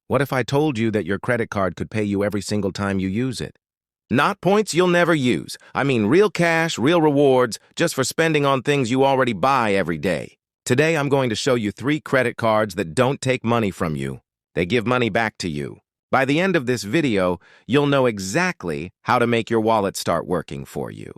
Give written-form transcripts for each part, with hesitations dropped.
What if I told you that your credit card could pay you every single time you use it? Not points you'll never use. I mean real cash, real rewards, just for spending on things you already buy every day. Today, I'm going to show you 3 credit cards that don't take money from you. They give money back to you. By the end of this video, you'll know exactly how to make your wallet start working for you.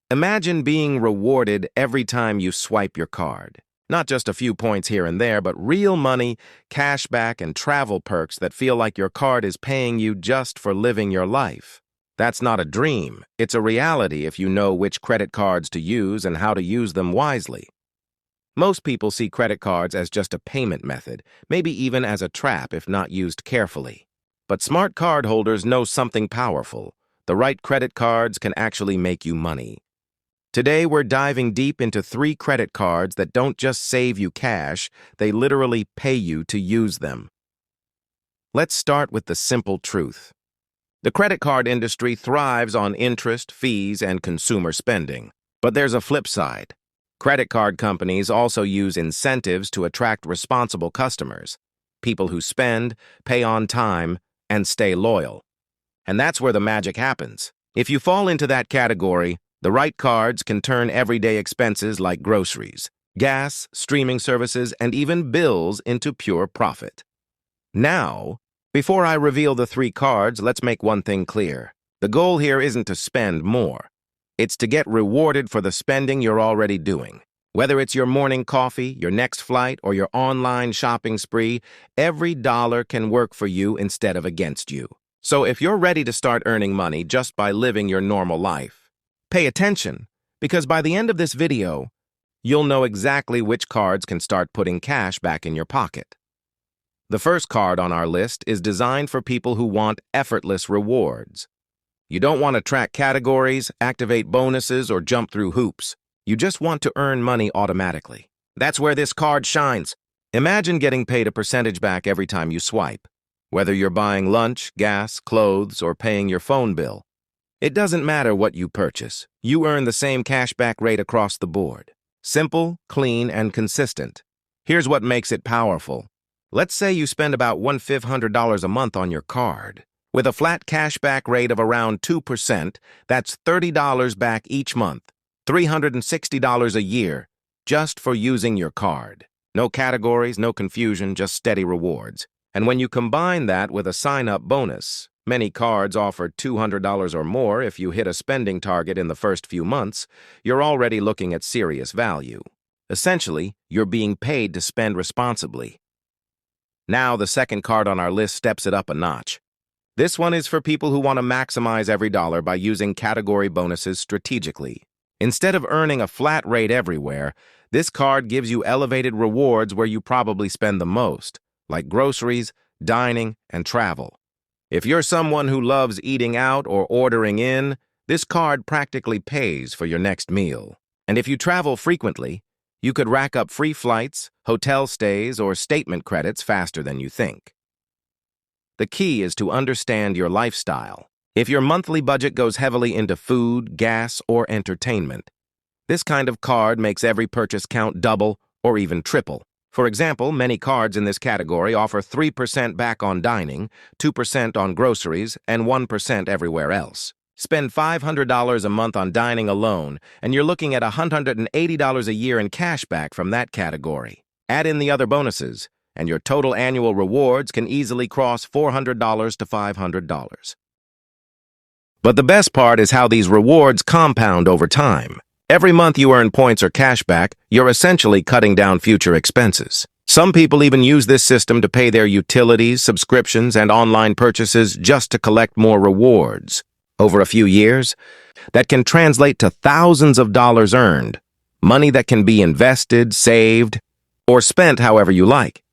Imagine being rewarded every time you swipe your card. Not just a few points here and there, but real money, cashback, and travel perks that feel like your card is paying you just for living your life. That's not a dream. It's a reality if you know which credit cards to use and how to use them wisely. Most people see credit cards as just a payment method, maybe even as a trap if not used carefully. But smart cardholders know something powerful. The right credit cards can actually make you money. Today, we're diving deep into 3 credit cards that don't just save you cash, they literally pay you to use them. Let's start with the simple truth. The credit card industry thrives on interest, fees, and consumer spending. But there's a flip side. Credit card companies also use incentives to attract responsible customers, people who spend, pay on time, and stay loyal. And that's where the magic happens. If you fall into that category, the right cards can turn everyday expenses like groceries, gas, streaming services, and even bills into pure profit. Now, before I reveal the 3 cards, let's make one thing clear. The goal here isn't to spend more. It's to get rewarded for the spending you're already doing. Whether it's your morning coffee, your next flight, or your online shopping spree, every dollar can work for you instead of against you. So if you're ready to start earning money just by living your normal life, pay attention, because by the end of this video, you'll know exactly which cards can start putting cash back in your pocket. The first card on our list is designed for people who want effortless rewards. You don't want to track categories, activate bonuses, or jump through hoops. You just want to earn money automatically. That's where this card shines. Imagine getting paid a percentage back every time you swipe, whether you're buying lunch, gas, clothes, or paying your phone bill. It doesn't matter what you purchase. You earn the same cashback rate across the board. Simple, clean, and consistent. Here's what makes it powerful. Let's say you spend about $1,500 a month on your card. With a flat cashback rate of around 2%, that's $30 back each month, $360 a year, just for using your card. No categories, no confusion, just steady rewards. And when you combine that with a sign-up bonus, many cards offer $200 or more if you hit a spending target in the first few months, you're already looking at serious value. Essentially, you're being paid to spend responsibly. Now, the second card on our list steps it up a notch. This one is for people who want to maximize every dollar by using category bonuses strategically. Instead of earning a flat rate everywhere, this card gives you elevated rewards where you probably spend the most, like groceries, dining, and travel. If you're someone who loves eating out or ordering in, this card practically pays for your next meal. And if you travel frequently, you could rack up free flights, hotel stays, or statement credits faster than you think. The key is to understand your lifestyle. If your monthly budget goes heavily into food, gas, or entertainment, this kind of card makes every purchase count double or even triple. For example, many cards in this category offer 3% back on dining, 2% on groceries, and 1% everywhere else. Spend $500 a month on dining alone, and you're looking at $180 a year in cash back from that category. Add in the other bonuses, and your total annual rewards can easily cross $400 to $500. But the best part is how these rewards compound over time. Every month you earn points or cash back, you're essentially cutting down future expenses. Some people even use this system to pay their utilities, subscriptions, and online purchases just to collect more rewards. Over a few years, that can translate to thousands of dollars earned, money that can be invested, saved, or spent however you like.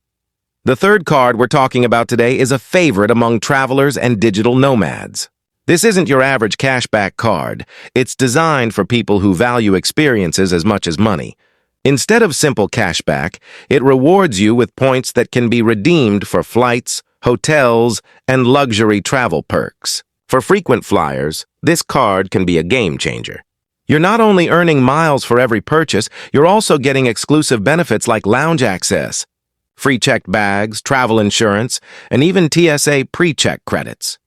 The third card we're talking about today is a favorite among travelers and digital nomads. This isn't your average cashback card. It's designed for people who value experiences as much as money. Instead of simple cashback, it rewards you with points that can be redeemed for flights, hotels, and luxury travel perks. For frequent flyers, this card can be a game changer. You're not only earning miles for every purchase, you're also getting exclusive benefits like lounge access, free checked bags, travel insurance, and even TSA pre-check credits.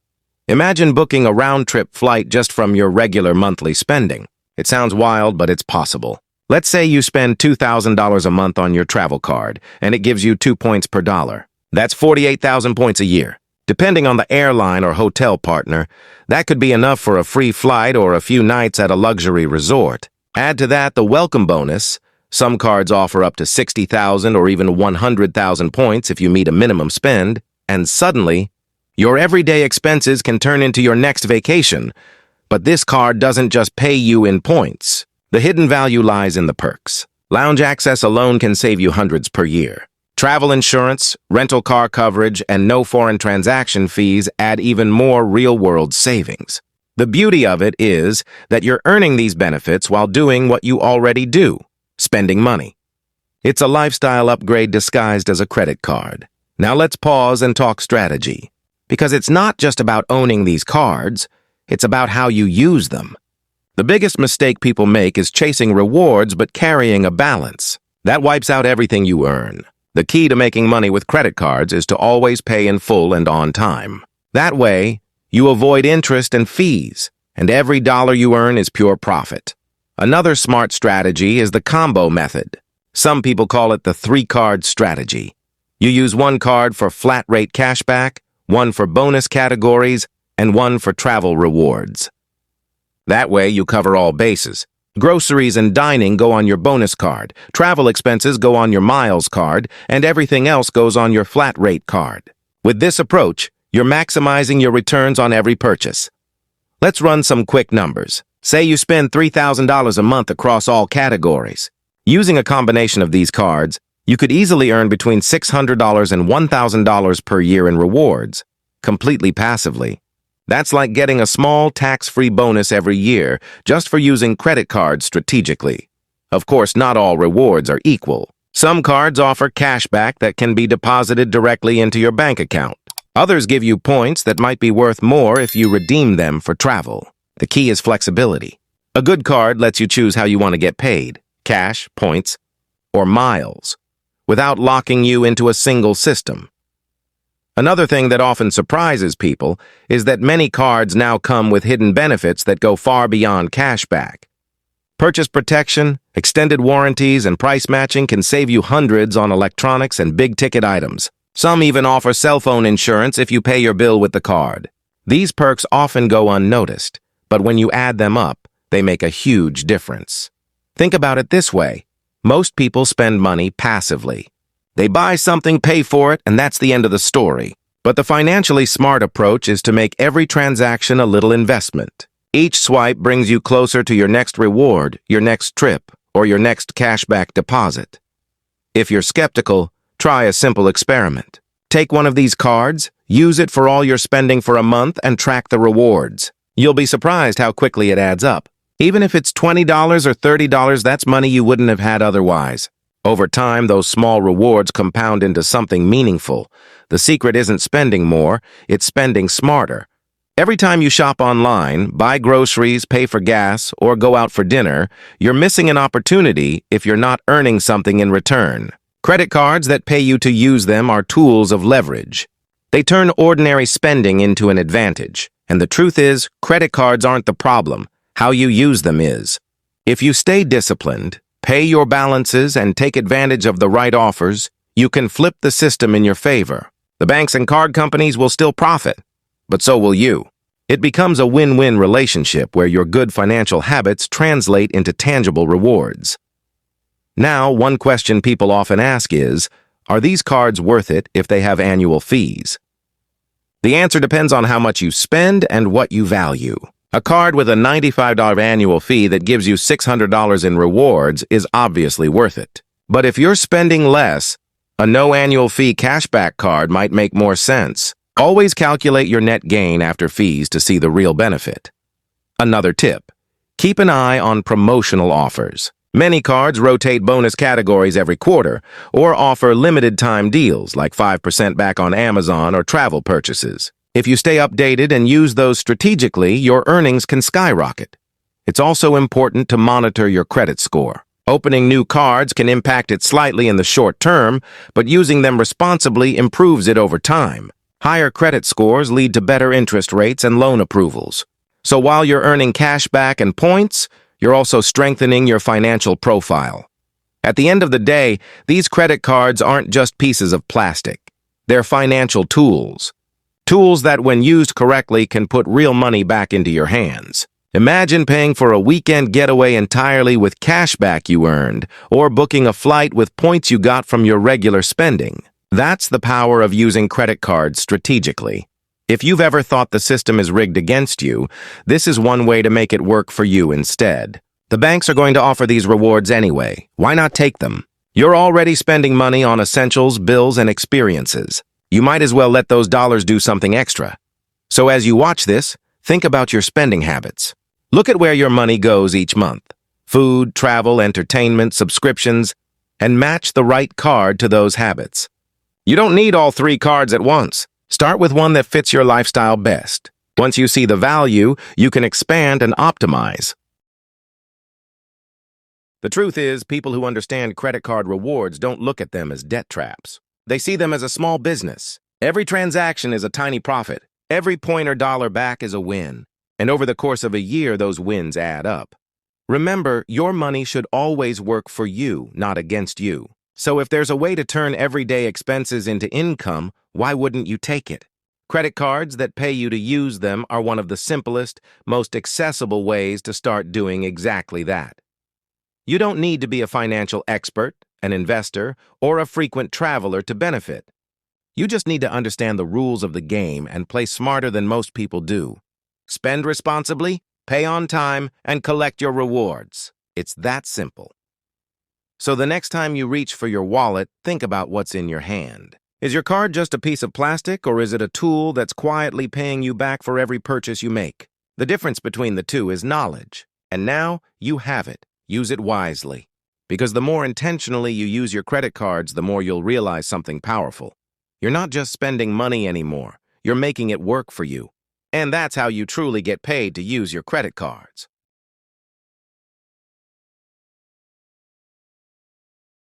Imagine booking a round-trip flight just from your regular monthly spending. It sounds wild, but it's possible. Let's say you spend $2,000 a month on your travel card, and it gives you 2 points per dollar. That's 48,000 points a year. Depending on the airline or hotel partner, that could be enough for a free flight or a few nights at a luxury resort. Add to that the welcome bonus. Some cards offer up to 60,000 or even 100,000 points if you meet a minimum spend, and suddenly, your everyday expenses can turn into your next vacation. But this card doesn't just pay you in points. The hidden value lies in the perks. Lounge access alone can save you hundreds per year. Travel insurance, rental car coverage, and no foreign transaction fees add even more real-world savings. The beauty of it is that you're earning these benefits while doing what you already do, spending money. It's a lifestyle upgrade disguised as a credit card. Now let's pause and talk strategy. Because it's not just about owning these cards, it's about how you use them. The biggest mistake people make is chasing rewards but carrying a balance. That wipes out everything you earn. The key to making money with credit cards is to always pay in full and on time. That way, you avoid interest and fees, and every dollar you earn is pure profit. Another smart strategy is the combo method. Some people call it the 3-card strategy. You use one card for flat-rate cashback, one for bonus categories, and one for travel rewards. That way, you cover all bases. Groceries and dining go on your bonus card, travel expenses go on your miles card, and everything else goes on your flat-rate card. With this approach, you're maximizing your returns on every purchase. Let's run some quick numbers. Say you spend $3,000 a month across all categories. Using a combination of these cards, you could easily earn between $600 and $1,000 per year in rewards, completely passively. That's like getting a small tax-free bonus every year just for using credit cards strategically. Of course, not all rewards are equal. Some cards offer cashback that can be deposited directly into your bank account. Others give you points that might be worth more if you redeem them for travel. The key is flexibility. A good card lets you choose how you want to get paid, cash, points, or miles, without locking you into a single system. Another thing that often surprises people is that many cards now come with hidden benefits that go far beyond cashback. Purchase protection, extended warranties, and price matching can save you hundreds on electronics and big-ticket items. Some even offer cell phone insurance if you pay your bill with the card. These perks often go unnoticed, but when you add them up, they make a huge difference. Think about it this way. Most people spend money passively. They buy something, pay for it, and that's the end of the story. But the financially smart approach is to make every transaction a little investment. Each swipe brings you closer to your next reward, your next trip, or your next cashback deposit. If you're skeptical, try a simple experiment. Take one of these cards, use it for all your spending for a month, and track the rewards. You'll be surprised how quickly it adds up. Even if it's $20 or $30, that's money you wouldn't have had otherwise. Over time, those small rewards compound into something meaningful. The secret isn't spending more, it's spending smarter. Every time you shop online, buy groceries, pay for gas, or go out for dinner, you're missing an opportunity if you're not earning something in return. Credit cards that pay you to use them are tools of leverage. They turn ordinary spending into an advantage. And the truth is, credit cards aren't the problem. How you use them is. If you stay disciplined, pay your balances, and take advantage of the right offers, you can flip the system in your favor. The banks and card companies will still profit, but so will you. It becomes a win-win relationship where your good financial habits translate into tangible rewards. Now, one question people often ask is, are these cards worth it if they have annual fees? The answer depends on how much you spend and what you value. A card with a $95 annual fee that gives you $600 in rewards is obviously worth it. But if you're spending less, a no annual fee cashback card might make more sense. Always calculate your net gain after fees to see the real benefit. Another tip: keep an eye on promotional offers. Many cards rotate bonus categories every quarter or offer limited-time deals like 5% back on Amazon or travel purchases. If you stay updated and use those strategically, your earnings can skyrocket. It's also important to monitor your credit score. Opening new cards can impact it slightly in the short term, but using them responsibly improves it over time. Higher credit scores lead to better interest rates and loan approvals. So while you're earning cash back and points, you're also strengthening your financial profile. At the end of the day, these credit cards aren't just pieces of plastic. They're financial tools. Tools that, when used correctly, can put real money back into your hands. Imagine paying for a weekend getaway entirely with cash back you earned, or booking a flight with points you got from your regular spending. That's the power of using credit cards strategically. If you've ever thought the system is rigged against you, this is one way to make it work for you instead. The banks are going to offer these rewards anyway. Why not take them? You're already spending money on essentials, bills, and experiences. You might as well let those dollars do something extra. So as you watch this, think about your spending habits. Look at where your money goes each month. Food, travel, entertainment, subscriptions, and match the right card to those habits. You don't need all 3 cards at once. Start with one that fits your lifestyle best. Once you see the value, you can expand and optimize. The truth is, people who understand credit card rewards don't look at them as debt traps. They see them as a small business. Every transaction is a tiny profit. Every point or dollar back is a win. And over the course of a year, those wins add up. Remember, your money should always work for you, not against you. So if there's a way to turn everyday expenses into income, why wouldn't you take it? Credit cards that pay you to use them are one of the simplest, most accessible ways to start doing exactly that. You don't need to be a financial expert, an investor, or a frequent traveler to benefit. You just need to understand the rules of the game and play smarter than most people do. Spend responsibly, pay on time, and collect your rewards. It's that simple. So the next time you reach for your wallet, think about what's in your hand. Is your card just a piece of plastic, or is it a tool that's quietly paying you back for every purchase you make? The difference between the two is knowledge. And now you have it. Use it wisely. Because the more intentionally you use your credit cards, the more you'll realize something powerful. You're not just spending money anymore. You're making it work for you. And that's how you truly get paid to use your credit cards.